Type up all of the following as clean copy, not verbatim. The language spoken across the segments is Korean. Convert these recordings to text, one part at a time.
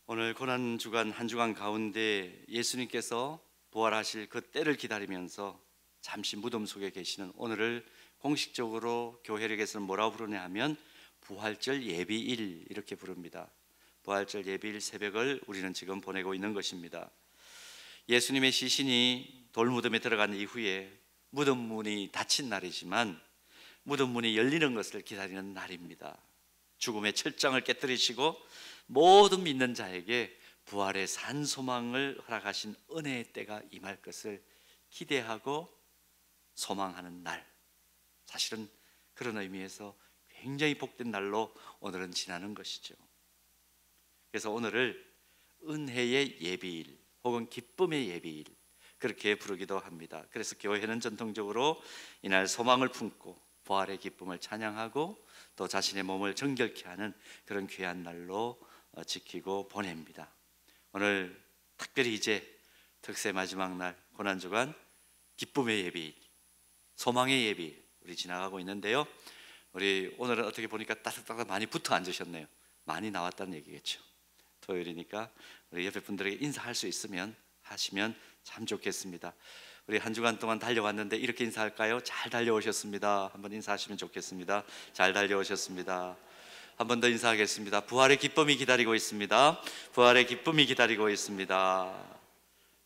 오늘 고난주간 한 주간 가운데 예수님께서 부활하실 그 때를 기다리면서 잠시 무덤 속에 계시는 오늘을 공식적으로 교회력에서는 뭐라고 부르냐 하면 부활절 예비일 이렇게 부릅니다. 부활절 예비일 새벽을 우리는 지금 보내고 있는 것입니다. 예수님의 시신이 돌무덤에 들어간 이후에 무덤 문이 닫힌 날이지만 무덤 문이 열리는 것을 기다리는 날입니다. 죽음의 철장을 깨뜨리시고 모든 믿는 자에게 부활의 산 소망을 허락하신 은혜의 때가 임할 것을 기대하고 소망하는 날, 사실은 그런 의미에서 굉장히 복된 날로 오늘은 지나는 것이죠. 그래서 오늘을 은혜의 예비일 혹은 기쁨의 예비일 그렇게 부르기도 합니다. 그래서 교회는 전통적으로 이날 소망을 품고 부활의 기쁨을 찬양하고 또 자신의 몸을 정결케 하는 그런 귀한 날로 지키고 보냅니다. 오늘 특별히 이제 특세 마지막 날 고난주간 기쁨의 예비, 소망의 예비 우리 지나가고 있는데요. 우리 오늘은 어떻게 보니까 따뜻따뜻 많이 붙어 앉으셨네요. 많이 나왔다는 얘기겠죠. 토요일이니까 우리 옆에 분들에게 인사할 수 있으면 하시면 참 좋겠습니다. 우리 한 주간 동안 달려왔는데 이렇게 인사할까요? 잘 달려오셨습니다. 한번 인사하시면 좋겠습니다. 잘 달려오셨습니다. 한 번 더 인사하겠습니다. 부활의 기쁨이 기다리고 있습니다. 부활의 기쁨이 기다리고 있습니다.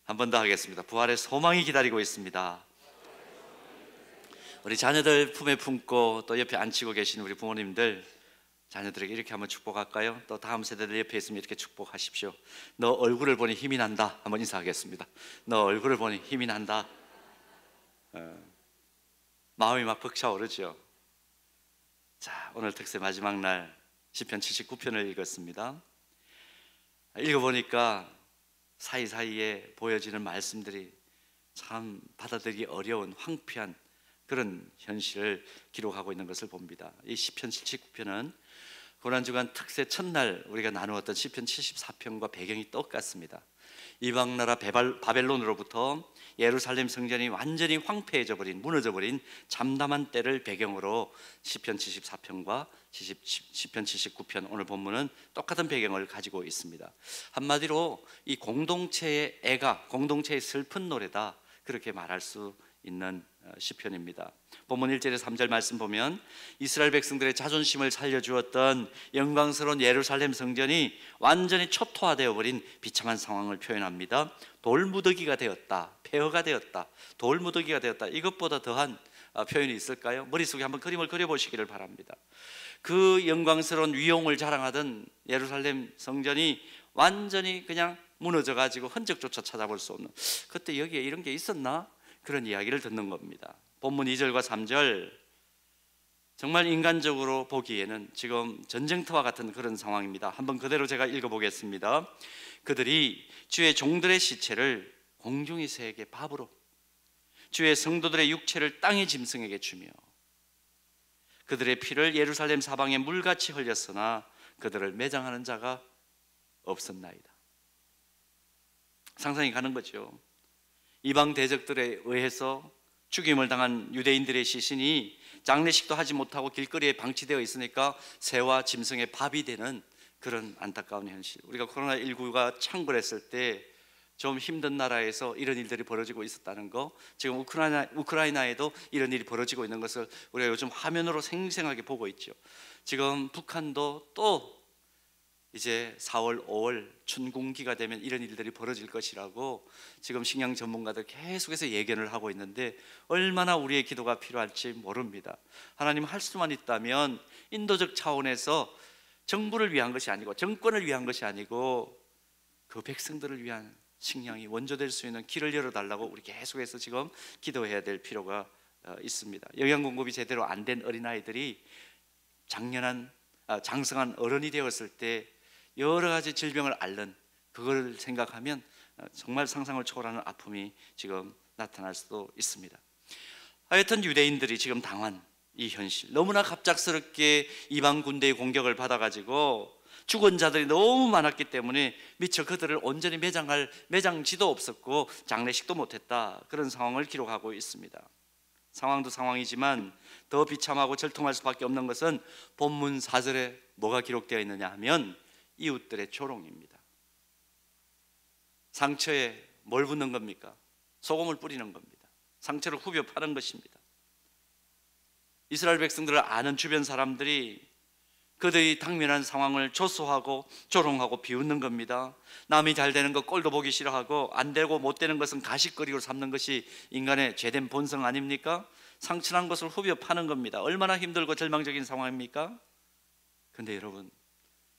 한 번 더 하겠습니다. 부활의 소망이 기다리고 있습니다. 우리 자녀들 품에 품고 또 옆에 앉히고 계신 우리 부모님들, 자녀들에게 이렇게 한번 축복할까요? 또 다음 세대들 옆에 있으면 이렇게 축복하십시오. 너 얼굴을 보니 힘이 난다. 한번 인사하겠습니다. 너 얼굴을 보니 힘이 난다. 마음이 막 벅차오르죠. 자, 오늘 특세 마지막 날 시편 79편을 읽었습니다. 읽어보니까 사이사이에 보여지는 말씀들이 참 받아들이기 어려운 황폐한 그런 현실을 기록하고 있는 것을 봅니다. 이 시편 79편은 고난주간 특세 첫날 우리가 나누었던 시편 74편과 배경이 똑같습니다. 이방 나라 바벨론으로부터 예루살렘 성전이 완전히 황폐해져 버린, 무너져 버린 잠담한 때를 배경으로 시편 74편과 시편 79편 오늘 본문은 똑같은 배경을 가지고 있습니다. 한마디로 이 공동체의 애가, 공동체의 슬픈 노래다, 그렇게 말할 수 있는 시편입니다. 본문 1절에서 3절 말씀 보면 이스라엘 백성들의 자존심을 살려주었던 영광스러운 예루살렘 성전이 완전히 초토화되어 버린 비참한 상황을 표현합니다. 돌무더기가 되었다, 폐허가 되었다, 돌무더기가 되었다. 이것보다 더한 표현이 있을까요? 머릿속에 한번 그림을 그려보시기를 바랍니다. 그 영광스러운 위용을 자랑하던 예루살렘 성전이 완전히 그냥 무너져가지고 흔적조차 찾아볼 수 없는, 그때 여기에 이런 게 있었나? 그런 이야기를 듣는 겁니다. 본문 2절과 3절, 정말 인간적으로 보기에는 지금 전쟁터와 같은 그런 상황입니다. 한번 그대로 제가 읽어보겠습니다. 그들이 주의 종들의 시체를 공중의 새에게 밥으로, 주의 성도들의 육체를 땅의 짐승에게 주며 그들의 피를 예루살렘 사방에 물같이 흘렸으나 그들을 매장하는 자가 없었나이다. 상상이 가는 거죠. 이방 대적들에 의해서 죽임을 당한 유대인들의 시신이 장례식도 하지 못하고 길거리에 방치되어 있으니까 새와 짐승의 밥이 되는 그런 안타까운 현실. 우리가 코로나19가 창궐했을 때 좀 힘든 나라에서 이런 일들이 벌어지고 있었다는 거, 지금 우크라이나에도 이런 일이 벌어지고 있는 것을 우리가 요즘 화면으로 생생하게 보고 있죠. 지금 북한도 또 이제 4월, 5월 춘궁기가 되면 이런 일들이 벌어질 것이라고 지금 식량 전문가들 계속해서 예견을 하고 있는데 얼마나 우리의 기도가 필요할지 모릅니다. 하나님 할 수만 있다면 인도적 차원에서 정부를 위한 것이 아니고 정권을 위한 것이 아니고 그 백성들을 위한 식량이 원조될 수 있는 길을 열어달라고 우리 계속해서 지금 기도해야 될 필요가 있습니다. 영양 공급이 제대로 안 된 어린아이들이 장성한 어른이 되었을 때 여러 가지 질병을 앓는 그걸 생각하면 정말 상상을 초월하는 아픔이 지금 나타날 수도 있습니다. 하여튼 유대인들이 지금 당한 이 현실, 너무나 갑작스럽게 이방 군대의 공격을 받아가지고 죽은 자들이 너무 많았기 때문에 미처 그들을 온전히 매장할 매장지도 없었고 장례식도 못했다, 그런 상황을 기록하고 있습니다. 상황도 상황이지만 더 비참하고 절통할 수밖에 없는 것은 본문 4절에 뭐가 기록되어 있느냐 하면 이웃들의 조롱입니다. 상처에 뭘 붓는 겁니까? 소금을 뿌리는 겁니다. 상처를 후벼 파는 것입니다. 이스라엘 백성들을 아는 주변 사람들이 그들이 당면한 상황을 조소하고 조롱하고 비웃는 겁니다. 남이 잘 되는 것 꼴도 보기 싫어하고 안 되고 못 되는 것은 가시거리로 삼는 것이 인간의 죄된 본성 아닙니까? 상처난 것을 후벼 파는 겁니다. 얼마나 힘들고 절망적인 상황입니까? 근데 여러분,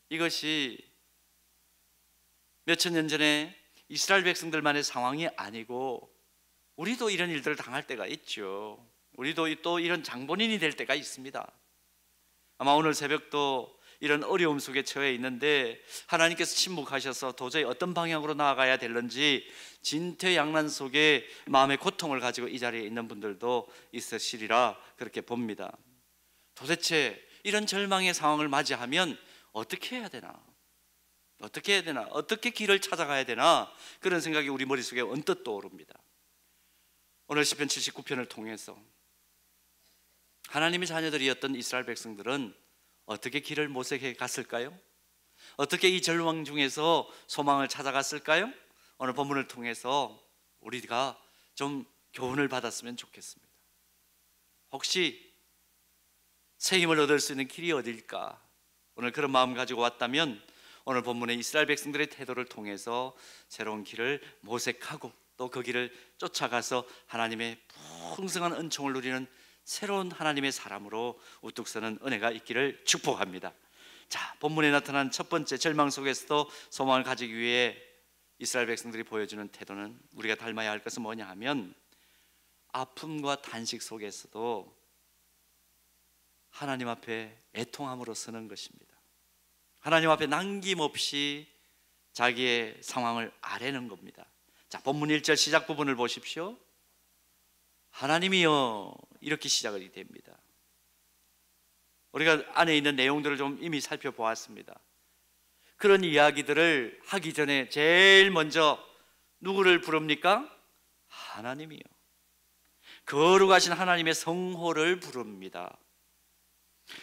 이것이 몇천 년 전에 이스라엘 백성들만의 상황이 아니고 우리도 이런 일들을 당할 때가 있죠. 우리도 또 이런 장본인이 될 때가 있습니다. 아마 오늘 새벽도 이런 어려움 속에 처해 있는데 하나님께서 침묵하셔서 도저히 어떤 방향으로 나아가야 될는지 진퇴양난 속에 마음의 고통을 가지고 이 자리에 있는 분들도 있으시리라 그렇게 봅니다. 도대체 이런 절망의 상황을 맞이하면 어떻게 해야 되나? 어떻게 해야 되나? 어떻게 길을 찾아가야 되나? 그런 생각이 우리 머릿속에 언뜻 떠오릅니다. 오늘 시편 79편을 통해서 하나님의 자녀들이었던 이스라엘 백성들은 어떻게 길을 모색해 갔을까요? 어떻게 이 절망 중에서 소망을 찾아갔을까요? 오늘 본문을 통해서 우리가 좀 교훈을 받았으면 좋겠습니다. 혹시 새 힘을 얻을 수 있는 길이 어딜까? 오늘 그런 마음 가지고 왔다면 오늘 본문의 이스라엘 백성들의 태도를 통해서 새로운 길을 모색하고 또 그 길을 쫓아가서 하나님의 풍성한 은총을 누리는 새로운 하나님의 사람으로 우뚝 서는 은혜가 있기를 축복합니다. 자, 본문에 나타난 첫 번째 절망 속에서도 소망을 가지기 위해 이스라엘 백성들이 보여주는 태도는 우리가 닮아야 할 것은 뭐냐 하면 아픔과 탄식 속에서도 하나님 앞에 애통함으로 서는 것입니다. 하나님 앞에 남김없이 자기의 상황을 아뢰는 겁니다. 자, 본문 1절 시작 부분을 보십시오. 하나님이여, 이렇게 시작이 됩니다. 우리가 안에 있는 내용들을 좀 이미 살펴보았습니다. 그런 이야기들을 하기 전에 제일 먼저 누구를 부릅니까? 하나님이요. 거룩하신 하나님의 성호를 부릅니다.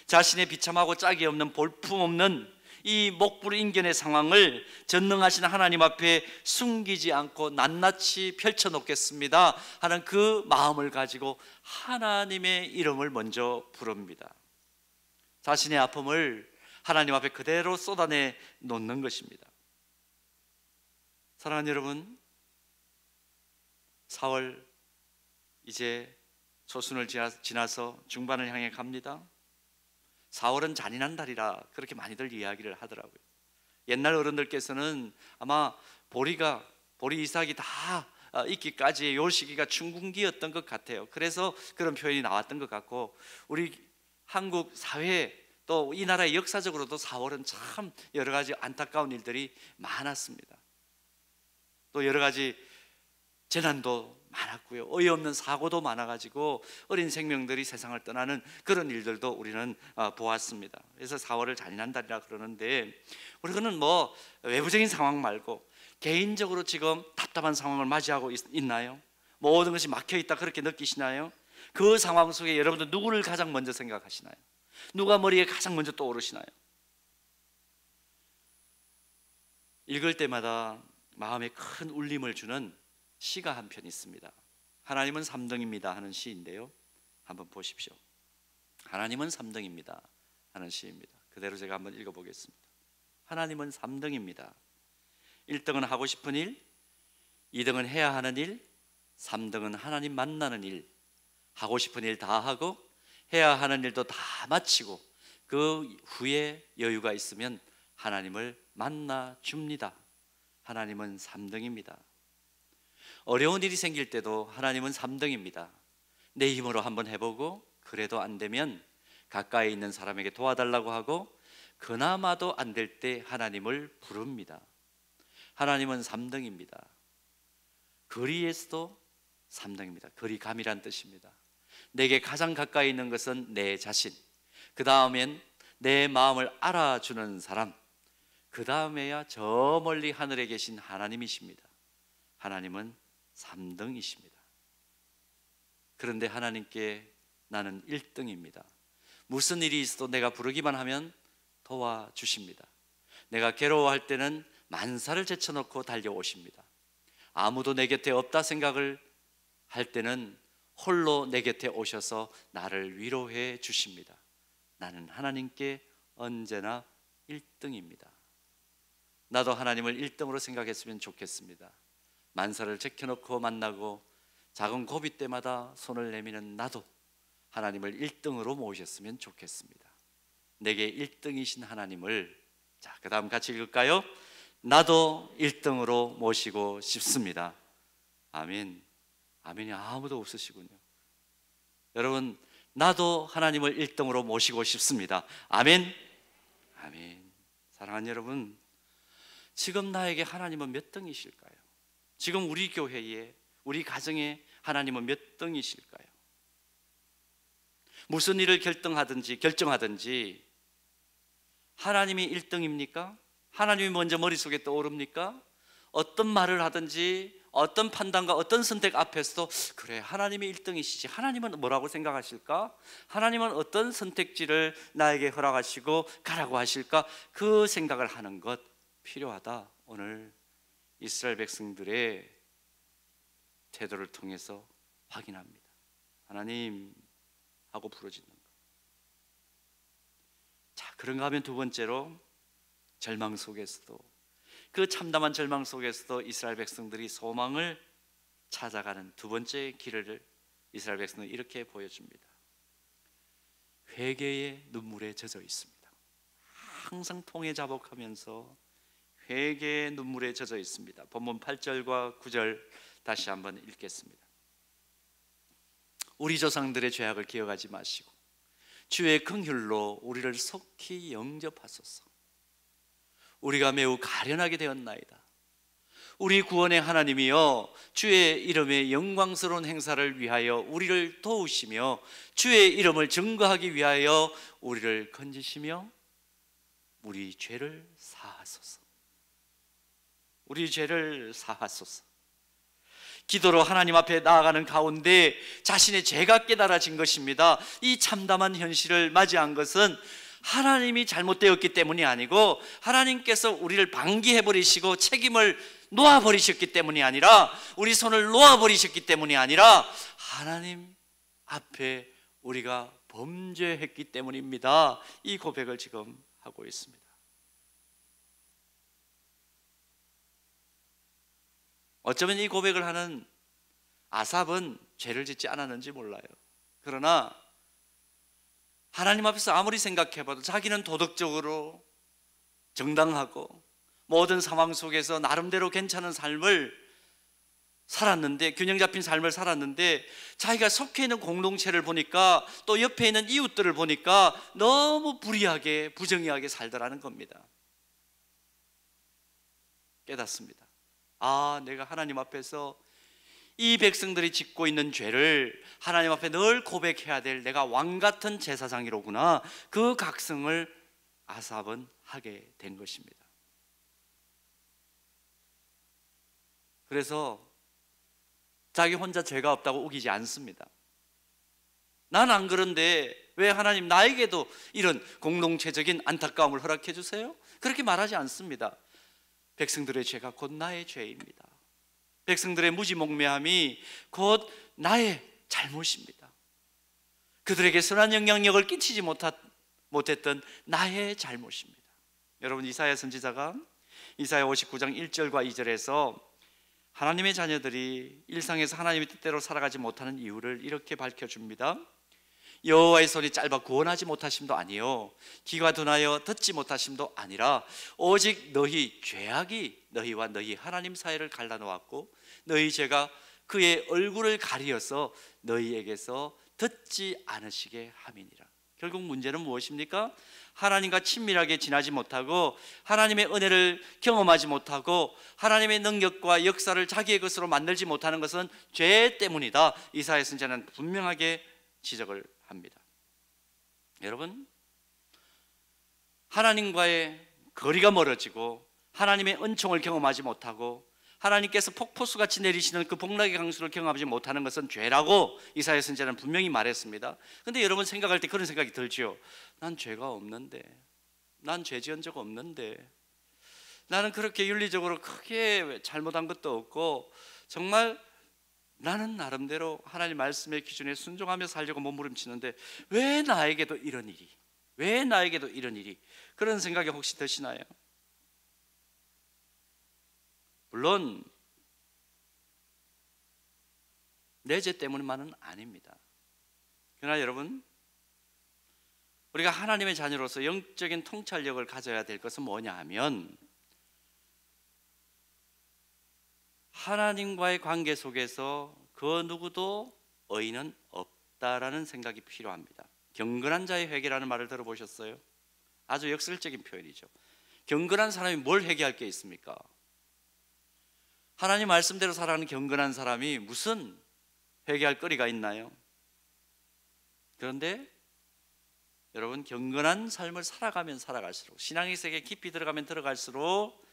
자신의 비참하고 짝이 없는 볼품없는 이 목불인견의 상황을 전능하신 하나님 앞에 숨기지 않고 낱낱이 펼쳐놓겠습니다 하는 그 마음을 가지고 하나님의 이름을 먼저 부릅니다. 자신의 아픔을 하나님 앞에 그대로 쏟아내 놓는 것입니다. 사랑하는 여러분, 4월 이제 초순을 지나서 중반을 향해 갑니다. 4월은 잔인한 달이라 그렇게 많이들 이야기를 하더라고요. 옛날 어른들께서는 아마 보리 이삭이 다 있기까지의 요 시기가 춘궁기였던 것 같아요. 그래서 그런 표현이 나왔던 것 같고, 우리 한국 사회 또 이 나라의 역사적으로도 4월은 참 여러 가지 안타까운 일들이 많았습니다. 또 여러 가지 재난도 많았고요, 어이없는 사고도 많아가지고 어린 생명들이 세상을 떠나는 그런 일들도 우리는 보았습니다. 그래서 4월을 잔인한 달이라 그러는데, 우리는 뭐 외부적인 상황 말고 개인적으로 지금 답답한 상황을 맞이하고 있나요? 모든 것이 막혀있다 그렇게 느끼시나요? 그 상황 속에 여러분들 누구를 가장 먼저 생각하시나요? 누가 머리에 가장 먼저 떠오르시나요? 읽을 때마다 마음에 큰 울림을 주는 시가 한 편 있습니다. 하나님은 3등입니다 하는 시인데요, 한번 보십시오. 하나님은 3등입니다 하는 시입니다. 그대로 제가 한번 읽어보겠습니다. 하나님은 3등입니다. 1등은 하고 싶은 일, 2등은 해야 하는 일, 3등은 하나님 만나는 일. 하고 싶은 일 다 하고 해야 하는 일도 다 마치고 그 후에 여유가 있으면 하나님을 만나 줍니다. 하나님은 3등입니다. 어려운 일이 생길 때도 하나님은 3등입니다. 내 힘으로 한번 해보고 그래도 안 되면 가까이 있는 사람에게 도와달라고 하고 그나마도 안 될 때 하나님을 부릅니다. 하나님은 3등입니다. 거리에서도 3등입니다. 거리감이란 뜻입니다. 내게 가장 가까이 있는 것은 내 자신, 그 다음엔 내 마음을 알아주는 사람, 그 다음에야 저 멀리 하늘에 계신 하나님이십니다. 하나님은 3등이십니다. 그런데 하나님께 나는 1등입니다. 무슨 일이 있어도 내가 부르기만 하면 도와주십니다. 내가 괴로워할 때는 만사를 제쳐놓고 달려오십니다. 아무도 내 곁에 없다 생각을 할 때는 홀로 내 곁에 오셔서 나를 위로해 주십니다. 나는 하나님께 언제나 1등입니다. 나도 하나님을 1등으로 생각했으면 좋겠습니다. 만사를 제껴놓고 만나고 작은 고비 때마다 손을 내미는 나도 하나님을 1등으로 모셨으면 좋겠습니다. 내게 1등이신 하나님을, 자, 그 다음 같이 읽을까요? 나도 1등으로 모시고 싶습니다. 아멘. 아멘이 아무도 없으시군요. 여러분, 나도 하나님을 1등으로 모시고 싶습니다. 아멘. 아멘. 사랑하는 여러분, 지금 나에게 하나님은 몇 등이실까요? 지금 우리 교회에, 우리 가정에 하나님은 몇 등이실까요? 무슨 일을 결정하든지 하나님이 1등입니까? 하나님이 먼저 머릿속에 떠오릅니까? 어떤 말을 하든지 어떤 판단과 어떤 선택 앞에서도 그래, 하나님이 1등이시지, 하나님은 뭐라고 생각하실까? 하나님은 어떤 선택지를 나에게 허락하시고 가라고 하실까? 그 생각을 하는 것 필요하다. 오늘 이스라엘 백성들의 태도를 통해서 확인합니다. 하나님 하고 부르짖는 것. 자, 그런가 하면 두 번째로, 절망 속에서도, 그 참담한 절망 속에서도 이스라엘 백성들이 소망을 찾아가는 두 번째 길을 이스라엘 백성들은 이렇게 보여줍니다. 회개의 눈물에 젖어 있습니다. 항상 통해 자복하면서 회개의 눈물에 젖어 있습니다. 본문 8절과 9절 다시 한번 읽겠습니다. 우리 조상들의 죄악을 기억하지 마시고 주의 긍휼로 우리를 속히 영접하소서. 우리가 매우 가련하게 되었나이다. 우리 구원의 하나님이여, 주의 이름의 영광스러운 행사를 위하여 우리를 도우시며 주의 이름을 증거하기 위하여 우리를 건지시며 우리 죄를 사하소서. 우리 죄를 사하소서. 기도로 하나님 앞에 나아가는 가운데 자신의 죄가 깨달아진 것입니다. 이 참담한 현실을 맞이한 것은 하나님이 잘못되었기 때문이 아니고 하나님께서 우리를 방기해버리시고 책임을 놓아버리셨기 때문이 아니라, 우리 손을 놓아버리셨기 때문이 아니라 하나님 앞에 우리가 범죄했기 때문입니다. 이 고백을 지금 하고 있습니다. 어쩌면 이 고백을 하는 아삽은 죄를 짓지 않았는지 몰라요. 그러나 하나님 앞에서 아무리 생각해봐도 자기는 도덕적으로 정당하고 모든 상황 속에서 나름대로 괜찮은 삶을 살았는데, 균형 잡힌 삶을 살았는데, 자기가 속해 있는 공동체를 보니까, 또 옆에 있는 이웃들을 보니까 너무 불의하게, 부정의하게 살더라는 겁니다. 깨닫습니다. 아, 내가 하나님 앞에서 이 백성들이 짓고 있는 죄를 하나님 앞에 늘 고백해야 될 내가 왕같은 제사장이로구나. 그 각성을 아삽은 하게 된 것입니다. 그래서 자기 혼자 죄가 없다고 우기지 않습니다. 난 안 그런데 왜 하나님 나에게도 이런 공동체적인 안타까움을 허락해 주세요? 그렇게 말하지 않습니다. 백성들의 죄가 곧 나의 죄입니다. 백성들의 무지몽매함이 곧 나의 잘못입니다. 그들에게 선한 영향력을 끼치지 못했던 나의 잘못입니다. 여러분, 이사야 선지자가 이사야 59장 1절과 2절에서 하나님의 자녀들이 일상에서 하나님의 뜻대로 살아가지 못하는 이유를 이렇게 밝혀줍니다. 여호와의 손이 짧아 구원하지 못하심도 아니요 귀가 둔하여 듣지 못하심도 아니라 오직 너희 죄악이 너희와 너희 하나님 사이를 갈라놓았고 너희 죄가 그의 얼굴을 가리어서 너희에게서 듣지 않으시게 함이니라. 결국 문제는 무엇입니까? 하나님과 친밀하게 지나지 못하고 하나님의 은혜를 경험하지 못하고 하나님의 능력과 역사를 자기의 것으로 만들지 못하는 것은 죄 때문이다. 이사야 선지자는 분명하게 지적을 합니다. 여러분, 하나님과의 거리가 멀어지고 하나님의 은총을 경험하지 못하고 하나님께서 폭포수같이 내리시는 그 복락의 강수를 경험하지 못하는 것은 죄라고 이사야 선지자는 분명히 말했습니다. 그런데 여러분 생각할 때 그런 생각이 들지요. 난 죄가 없는데, 난 죄 지은 적 없는데, 나는 그렇게 윤리적으로 크게 잘못한 것도 없고 정말 나는 나름대로 하나님 말씀의 기준에 순종하며 살려고 몸부림치는데 왜 나에게도 이런 일이, 왜 나에게도 이런 일이, 그런 생각이 혹시 드시나요? 물론 내 죄 때문만은 아닙니다. 그러나 여러분, 우리가 하나님의 자녀로서 영적인 통찰력을 가져야 될 것은 뭐냐 하면 하나님과의 관계 속에서 그 누구도 의인은 없다라는 생각이 필요합니다. 경건한 자의 회개라는 말을 들어보셨어요? 아주 역설적인 표현이죠. 경건한 사람이 뭘 회개할 게 있습니까? 하나님 말씀대로 살아가는 경건한 사람이 무슨 회개할 거리가 있나요? 그런데 여러분, 경건한 삶을 살아가면 살아갈수록, 신앙의 세계에 깊이 들어가면 들어갈수록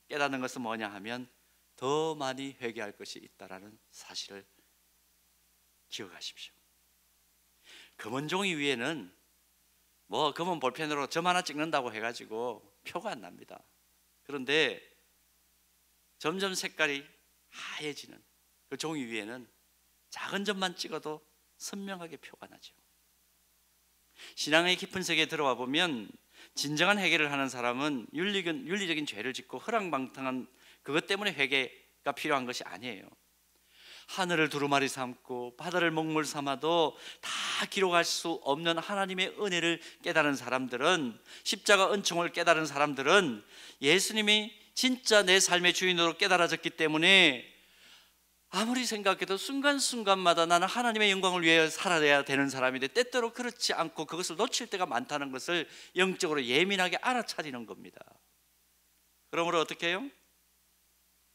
깨닫는 것은 뭐냐 하면 더 많이 회개할 것이 있다라는 사실을 기억하십시오. 검은 종이 위에는 뭐 검은 볼펜으로 점 하나 찍는다고 해가지고 표가 안 납니다. 그런데 점점 색깔이 하얘지는 그 종이 위에는 작은 점만 찍어도 선명하게 표가 나죠. 신앙의 깊은 세계에 들어와 보면 진정한 회개를 하는 사람은 윤리적인 죄를 짓고 허랑방탕한 그것 때문에 회개가 필요한 것이 아니에요. 하늘을 두루마리 삼고 바다를 먹물 삼아도 다 기록할 수 없는 하나님의 은혜를 깨달은 사람들은, 십자가 은총을 깨달은 사람들은 예수님이 진짜 내 삶의 주인으로 깨달아졌기 때문에 아무리 생각해도 순간순간마다 나는 하나님의 영광을 위해 살아야 되는 사람인데 때때로 그렇지 않고 그것을 놓칠 때가 많다는 것을 영적으로 예민하게 알아차리는 겁니다. 그러므로 어떻게 해요?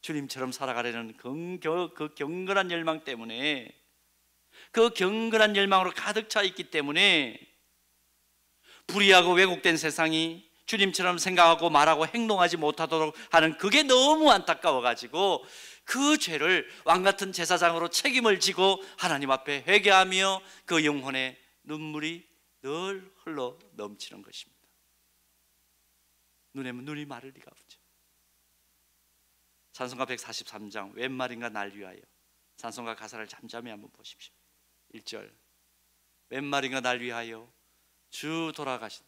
주님처럼 살아가려는 그 경건한 열망 때문에, 그 경건한 열망으로 가득 차 있기 때문에 불의하고 왜곡된 세상이 주님처럼 생각하고 말하고 행동하지 못하도록 하는 그게 너무 안타까워가지고 그 죄를 왕같은 제사장으로 책임을 지고 하나님 앞에 회개하며 그 영혼의 눈물이 늘 흘러 넘치는 것입니다. 눈이 마를 리가 없죠. 찬송가 143장 웬 말인가 날 위하여, 찬송가 가사를 잠잠히 한번 보십시오. 1절 웬 말인가 날 위하여 주 돌아가신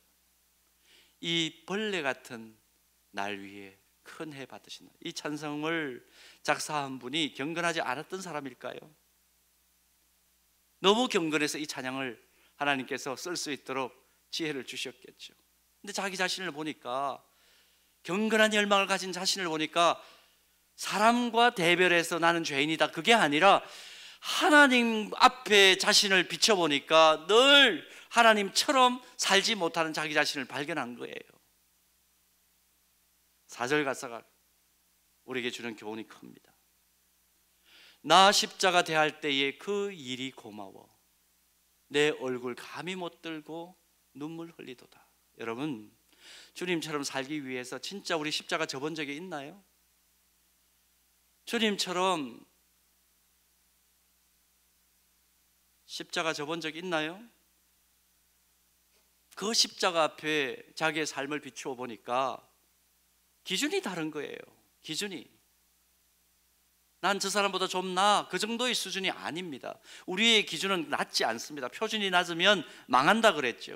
이 벌레 같은 날 위에 큰 해 받으신다. 이 찬송을 작사한 분이 경건하지 않았던 사람일까요? 너무 경건해서 이 찬양을 하나님께서 쓸 수 있도록 지혜를 주셨겠죠. 근데 자기 자신을 보니까, 경건한 열망을 가진 자신을 보니까 사람과 대별해서 나는 죄인이다, 그게 아니라 하나님 앞에 자신을 비춰보니까 늘 하나님처럼 살지 못하는 자기 자신을 발견한 거예요. 4절 가사가 우리에게 주는 교훈이 큽니다. 나 십자가 대할 때에 그 일이 고마워 내 얼굴 감히 못 들고 눈물 흘리도다. 여러분, 주님처럼 살기 위해서 진짜 우리 십자가 져본 적이 있나요? 주님처럼 십자가 져본 적 있나요? 그 십자가 앞에 자기의 삶을 비추어 보니까 기준이 다른 거예요. 기준이, 난 저 사람보다 좀 나아, 그 정도의 수준이 아닙니다. 우리의 기준은 낮지 않습니다. 표준이 낮으면 망한다 그랬죠.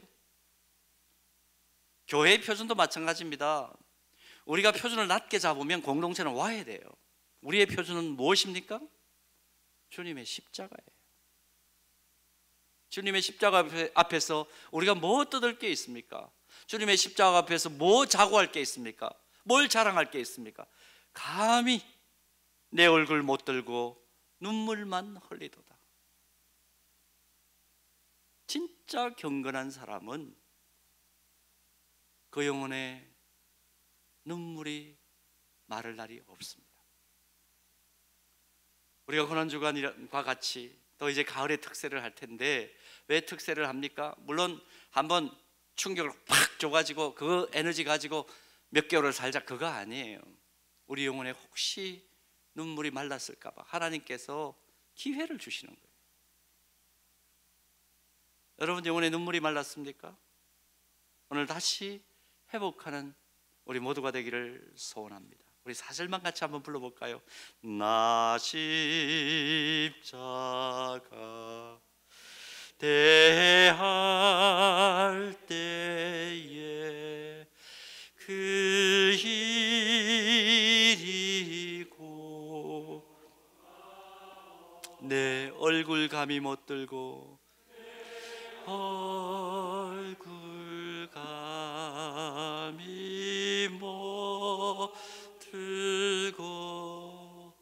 교회의 표준도 마찬가지입니다. 우리가 표준을 낮게 잡으면 공동체는 와야 돼요. 우리의 표준은 무엇입니까? 주님의 십자가예요. 주님의 십자가 앞에서 우리가 뭐 뜯을 게 있습니까? 주님의 십자가 앞에서 뭐 자고할 게 있습니까? 뭘 자랑할 게 있습니까? 감히 내 얼굴 못 들고 눈물만 흘리도다. 진짜 경건한 사람은 그 영혼에 눈물이 마를 날이 없습니다. 우리가 고난주간과 같이 또 이제 가을에 특세를 할 텐데, 왜 특세를 합니까? 물론 한번 충격을 팍 줘가지고 그 에너지 가지고 몇 개월을 살자, 그거 아니에요. 우리 영혼에 혹시 눈물이 말랐을까 봐 하나님께서 기회를 주시는 거예요. 여러분 영혼에 눈물이 말랐습니까? 오늘 다시 회복하는 우리 모두가 되기를 소원합니다. 우리 사절만 같이 한번 불러볼까요? 나 십자가 대할 때에 그 일이고 내 얼굴 감히 못 들고 얼굴 감히 못 들고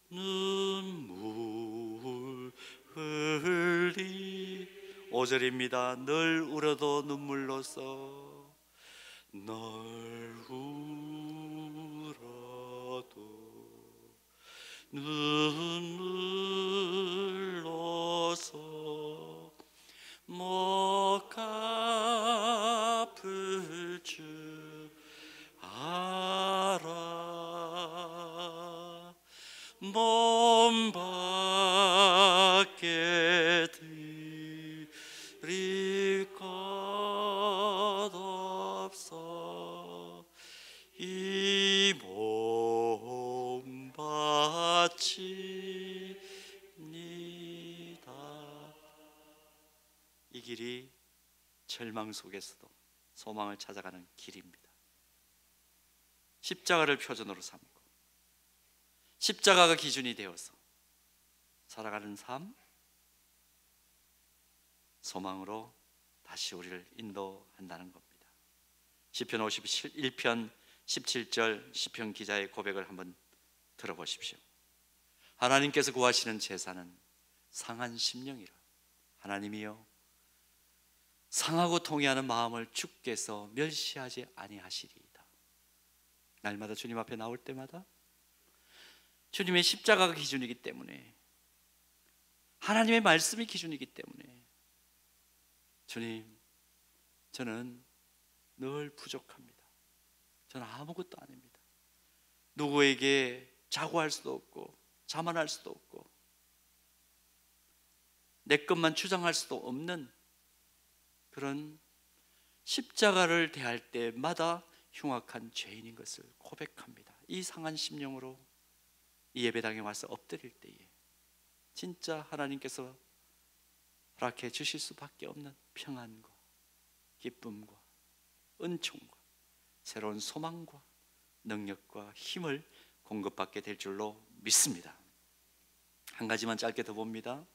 눈물 흘리 5절입니다. 늘 울어도 눈물로써 널 울어도 눈물로써 못 갚을 줄 알아 몸 밖에 드릴 것 없어 이 몸 바칩니다. 이 길이 절망 속에서도 소망을 찾아가는 길입니다. 십자가를 표준으로 삼고 십자가가 기준이 되어서 살아가는 삶, 소망으로 다시 우리를 인도한다는 겁니다. 시편 51편 17절 시편 기자의 고백을 한번 들어보십시오. 하나님께서 구하시는 제사는 상한 심령이라. 하나님이여 상하고 통회하는 마음을 주께서 멸시하지 아니하시리이다. 날마다 주님 앞에 나올 때마다 주님의 십자가가 기준이기 때문에, 하나님의 말씀이 기준이기 때문에, 주님, 저는 늘 부족합니다. 저는 아무것도 아닙니다. 누구에게 자고할 수도 없고 자만할 수도 없고 내 것만 주장할 수도 없는 그런 십자가를 대할 때마다 흉악한 죄인인 것을 고백합니다. 이 상한 심령으로 이 예배당에 와서 엎드릴 때에 진짜 하나님께서 허락해 주실 수밖에 없는 평안과 기쁨과 은총과 새로운 소망과 능력과 힘을 공급받게 될 줄로 믿습니다. 한 가지만 짧게 더 봅니다.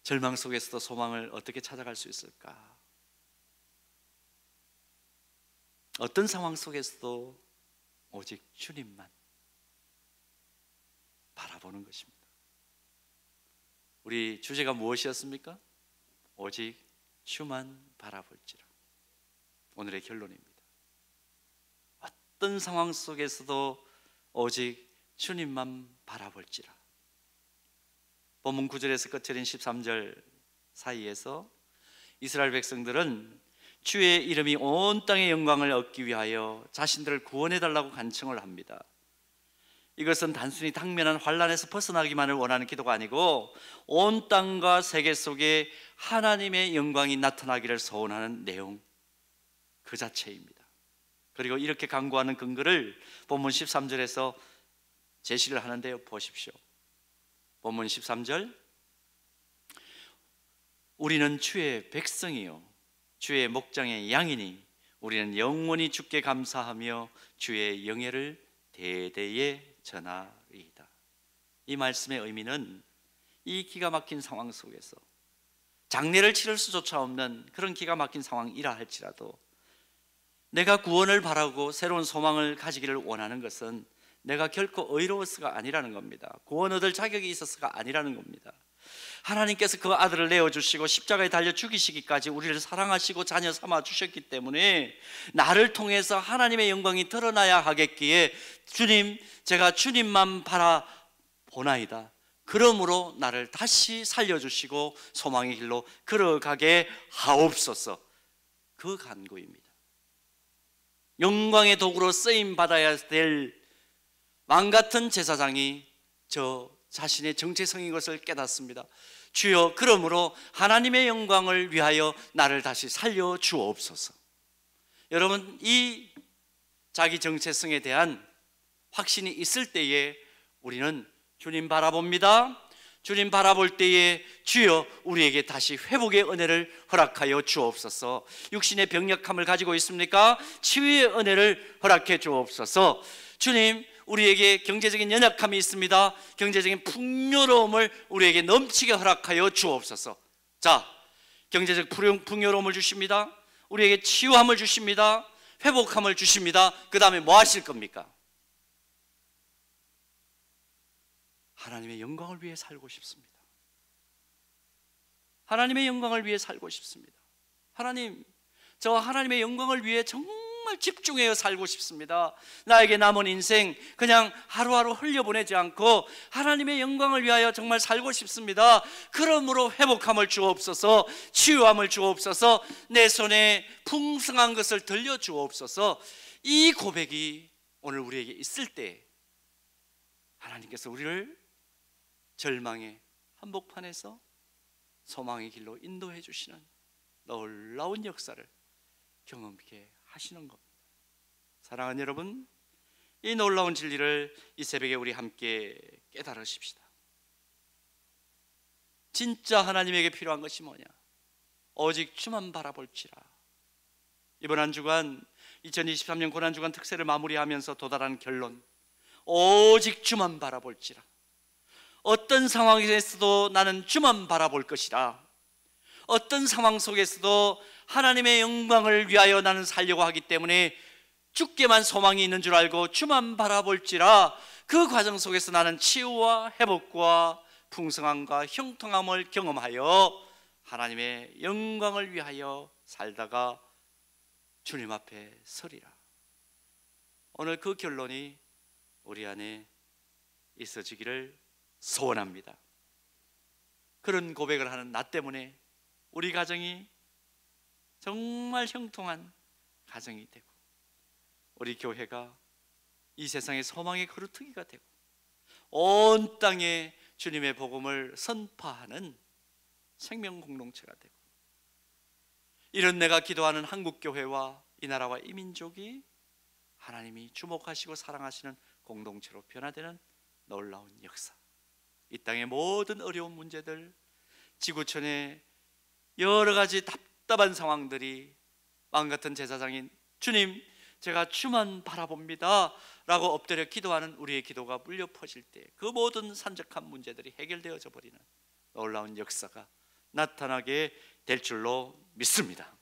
절망 속에서도 소망을 어떻게 찾아갈 수 있을까? 어떤 상황 속에서도 오직 주님만 바라보는 것입니다. 우리 주제가 무엇이었습니까? 오직 주만 바라볼지라. 오늘의 결론입니다. 어떤 상황 속에서도 오직 주님만 바라볼지라. 본문 9절에서 끝절인 13절 사이에서 이스라엘 백성들은 주의 이름이 온 땅의 영광을 얻기 위하여 자신들을 구원해달라고 간청을 합니다. 이것은 단순히 당면한 환난에서 벗어나기만을 원하는 기도가 아니고 온 땅과 세계 속에 하나님의 영광이 나타나기를 소원하는 내용 그 자체입니다. 그리고 이렇게 간구하는 근거를 본문 13절에서 제시를 하는데요, 보십시오. 본문 13절, 우리는 주의 백성이요 주의 목장의 양이니 우리는 영원히 주께 감사하며 주의 영예를 대대에 전하리이다. 이 말씀의 의미는 이 기가 막힌 상황 속에서 장례를 치를 수조차 없는 그런 기가 막힌 상황이라 할지라도 내가 구원을 바라고 새로운 소망을 가지기를 원하는 것은 내가 결코 의로워서가 아니라는 겁니다. 구원 얻을 자격이 있어서가 아니라는 겁니다. 하나님께서 그 아들을 내어주시고 십자가에 달려 죽이시기까지 우리를 사랑하시고 자녀 삼아 주셨기 때문에 나를 통해서 하나님의 영광이 드러나야 하겠기에 주님, 제가 주님만 바라보나이다. 그러므로 나를 다시 살려주시고 소망의 길로 걸어가게 하옵소서. 그 간구입니다. 영광의 도구로 쓰임받아야 될 왕같은 제사장이 저 자신의 정체성인 것을 깨닫습니다. 주여, 그러므로 하나님의 영광을 위하여 나를 다시 살려 주옵소서. 여러분, 이 자기 정체성에 대한 확신이 있을 때에 우리는 주님 바라봅니다. 주님 바라볼 때에 주여 우리에게 다시 회복의 은혜를 허락하여 주옵소서. 육신의 병력함을 가지고 있습니까? 치유의 은혜를 허락해 주옵소서. 주님, 우리에게 경제적인 연약함이 있습니다. 경제적인 풍요로움을 우리에게 넘치게 허락하여 주옵소서. 자, 경제적 풍요로움을 주십니다. 우리에게 치유함을 주십니다. 회복함을 주십니다. 그 다음에 뭐 하실 겁니까? 하나님의 영광을 위해 살고 싶습니다. 하나님의 영광을 위해 살고 싶습니다. 하나님, 저 하나님의 영광을 위해 정말 집중해서 살고 싶습니다. 나에게 남은 인생 그냥 하루하루 흘려보내지 않고 하나님의 영광을 위하여 정말 살고 싶습니다. 그러므로 회복함을 주옵소서, 치유함을 주옵소서, 내 손에 풍성한 것을 들려주옵소서. 이 고백이 오늘 우리에게 있을 때 하나님께서 우리를 절망의 한복판에서 소망의 길로 인도해 주시는 놀라운 역사를 경험하게 하시는 겁니다. 사랑하는 여러분, 이 놀라운 진리를 이 새벽에 우리 함께 깨달으십시다. 진짜 하나님에게 필요한 것이 뭐냐? 오직 주만 바라볼지라. 이번 한 주간 2023년 고난주간 특세를 마무리하면서 도달한 결론, 오직 주만 바라볼지라. 어떤 상황에서도 나는 주만 바라볼 것이라. 어떤 상황 속에서도 하나님의 영광을 위하여 나는 살려고 하기 때문에 주께만 소망이 있는 줄 알고 주만 바라볼지라. 그 과정 속에서 나는 치유와 회복과 풍성함과 형통함을 경험하여 하나님의 영광을 위하여 살다가 주님 앞에 서리라. 오늘 그 결론이 우리 안에 있어지기를 소원합니다. 그런 고백을 하는 나 때문에 우리 가정이 정말 형통한 가정이 되고, 우리 교회가 이 세상의 소망의 거루터기가 되고, 온 땅에 주님의 복음을 선포하는 생명 공동체가 되고, 이런 내가 기도하는 한국교회와 이 나라와 이 민족이 하나님이 주목하시고 사랑하시는 공동체로 변화되는 놀라운 역사. 이 땅의 모든 어려운 문제들, 지구촌의 여러 가지 답답한 상황들이 마음같은 제사장인 주님, 제가 주만 바라봅니다 라고 엎드려 기도하는 우리의 기도가 물려 퍼질 때 그 모든 산적한 문제들이 해결되어져 버리는 놀라운 역사가 나타나게 될 줄로 믿습니다.